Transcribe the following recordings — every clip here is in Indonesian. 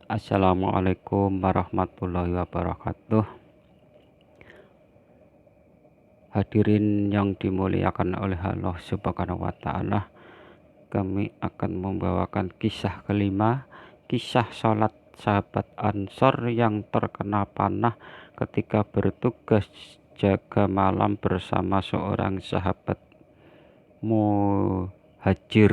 Assalamualaikum warahmatullahi wabarakatuh. Hadirin yang dimuliakan oleh Allah Subhanahu wa Ta'ala, kami akan membawakan kisah kelima, kisah sholat sahabat Ansor yang terkena panah ketika bertugas jaga malam bersama seorang sahabat muhajir.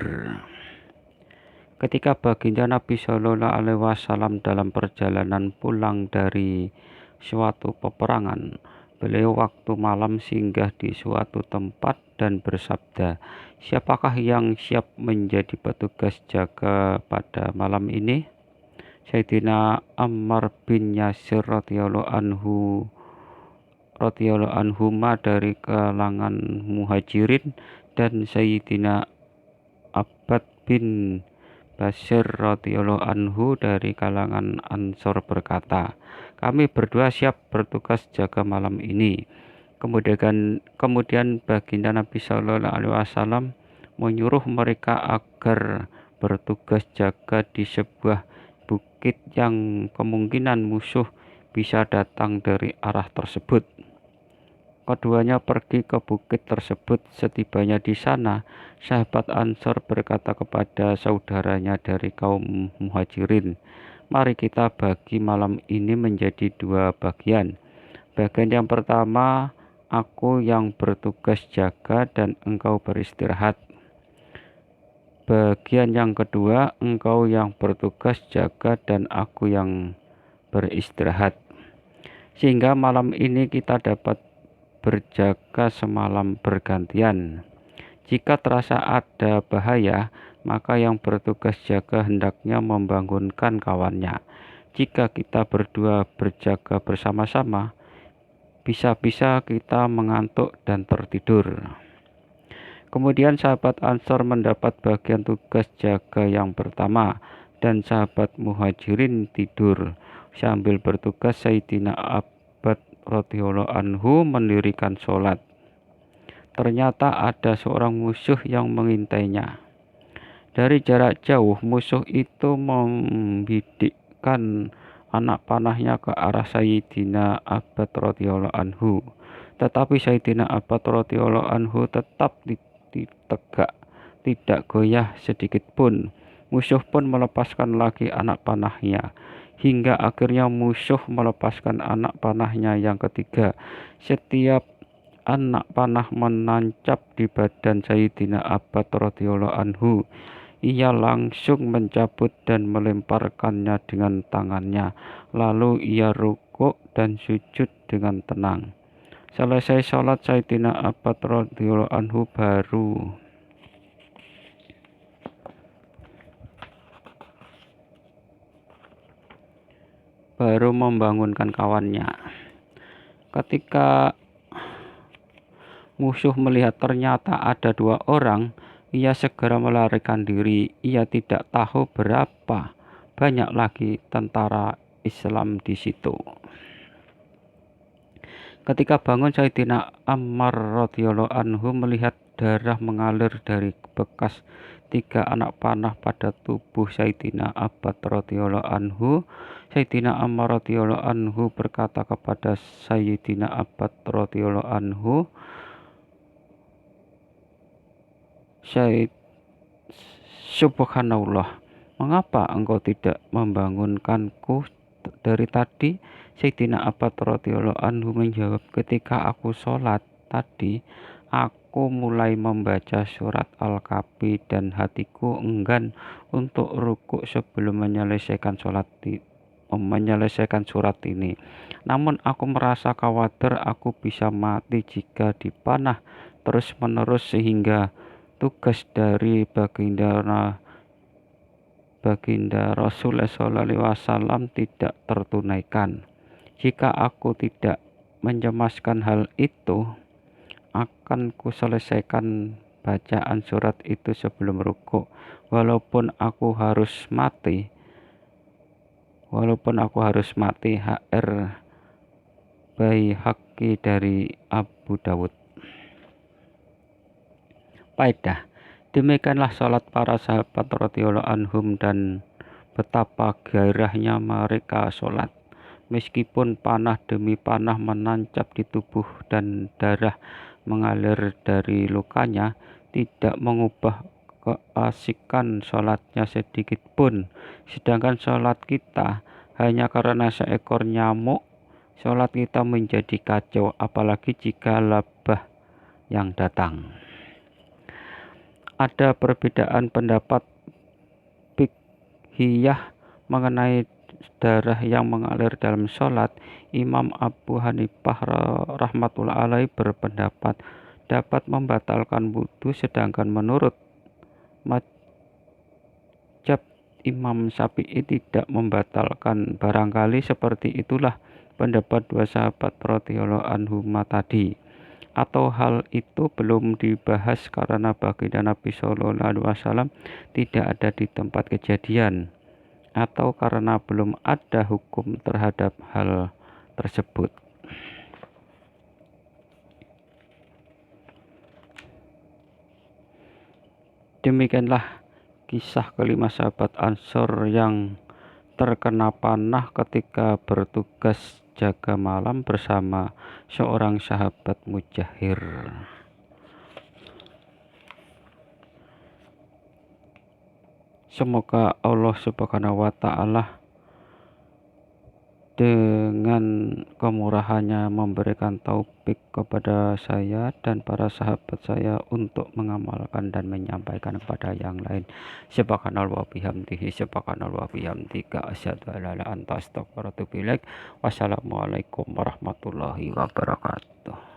Ketika baginda Nabi Shallallahu Alaihi Wasallam dalam perjalanan pulang dari suatu peperangan, beliau waktu malam singgah di suatu tempat dan bersabda, "Siapakah yang siap menjadi petugas jaga pada malam ini?" Sayyidina Ammar bin Yasir radhiyallahu anhuma dari kalangan muhajirin dan Sayyidina Abbad bin Basir radhiyallahu anhu dari kalangan Ansor berkata, "Kami berdua siap bertugas jaga malam ini." Kemudian baginda Nabi Shallallahu Alaihi Wasallam menyuruh mereka agar bertugas jaga di sebuah bukit yang kemungkinan musuh bisa datang dari arah tersebut. Keduanya pergi ke bukit tersebut. Setibanya di sana, sahabat Ansor berkata kepada saudaranya dari kaum muhajirin, "Mari kita bagi malam ini menjadi dua bagian. Bagian yang pertama, aku yang bertugas jaga dan engkau beristirahat. Bagian yang kedua, engkau yang bertugas jaga dan aku yang beristirahat. Sehingga malam ini kita dapat berjaga semalam bergantian. Jika terasa ada bahaya, maka yang bertugas jaga hendaknya membangunkan kawannya. Jika kita berdua berjaga bersama-sama, bisa-bisa kita mengantuk dan tertidur." Kemudian sahabat Ansor mendapat bagian tugas jaga yang pertama, dan sahabat muhajirin tidur. Sambil bertugas, Sayyidina Abbad radhiyallahu anhu mendirikan sholat. Ternyata ada seorang musuh yang mengintainya. Dari jarak jauh, musuh itu membidikkan anak panahnya ke arah Sayyidina Abbad radhiyallahu anhu. Tetapi Sayyidina Abbad radhiyallahu anhu tetap tegak, tidak goyah sedikit pun. Musuh pun melepaskan lagi anak panahnya, hingga akhirnya musuh melepaskan anak panahnya yang ketiga. Setiap anak panah menancap di badan Sayyidina Abbad radhiyallahu anhu. Ia langsung mencabut dan melemparkannya dengan tangannya. Lalu ia rukuk dan sujud dengan tenang. Selesai sholat, Sayyidina Abbad radhiyallahu anhu baru membangunkan kawannya. Ketika musuh melihat ternyata ada dua orang, ia segera melarikan diri. Ia tidak tahu berapa banyak lagi tentara Islam di situ. Ketika bangun, Sayyidina Ammar radhiyallahu anhu melihat darah mengalir dari bekas 3 anak panah pada tubuh Sayyidina Abbad radhiyallahu anhu. Sayyidina Ammar radhiyallahu anhu berkata kepada Sayyidina Abbad radhiyallahu anhu, "Subhanallah, mengapa engkau tidak membangunkanku dari tadi?" Sayyidina Abbad radhiyallahu anhu menjawab, "Ketika aku sholat tadi, aku mulai membaca surat Al-Kahfi dan hatiku enggan untuk rukuk sebelum menyelesaikan surat ini. Namun aku merasa khawatir aku bisa mati jika dipanah terus-menerus sehingga tugas dari baginda Rasulullah SAW tidak tertunaikan. Jika aku tidak mencemaskan hal itu, akan kuselesaikan bacaan surat itu sebelum rukuk, walaupun aku harus mati. HR Baihaqi dari Abu Dawud." Faedah: demikianlah salat para sahabat radhiyallahu anhum dan betapa gairahnya mereka sholat. Meskipun panah demi panah menancap di tubuh dan darah mengalir dari lukanya, tidak mengubah keasikan sholatnya sedikit pun. Sedangkan sholat kita hanya karena seekor nyamuk, sholat kita menjadi kacau, apalagi jika labah yang datang. Ada perbedaan pendapat fiqhiyah mengenai darah yang mengalir dalam sholat. Imam Abu Hanifah rahmatullah alaih berpendapat dapat membatalkan wudhu, sedangkan menurut mazhab Imam Syafi'i tidak membatalkan. Barangkali seperti itulah pendapat dua sahabat radhiyallahu anhuma tadi. Atau hal itu belum dibahas karena baginda Nabi Shallallahu Alaihi Wasallam tidak ada di tempat kejadian, atau karena belum ada hukum terhadap hal tersebut. Demikianlah kisah kelima sahabat Ansor yang terkena panah ketika bertugas jaga malam bersama seorang sahabat mujahir. Semoga Allah Subhanahu wa Ta'ala dengan kemurahannya memberikan taufik kepada saya dan para sahabat saya untuk mengamalkan dan menyampaikan kepada yang lain. Subhanallah wa bihamdihi, subhanallah wa bihamdika, asyhadu an la ilaha illa anta, astaghfiruka wa atubu ilaik. Wassalamualaikum warahmatullahi wabarakatuh.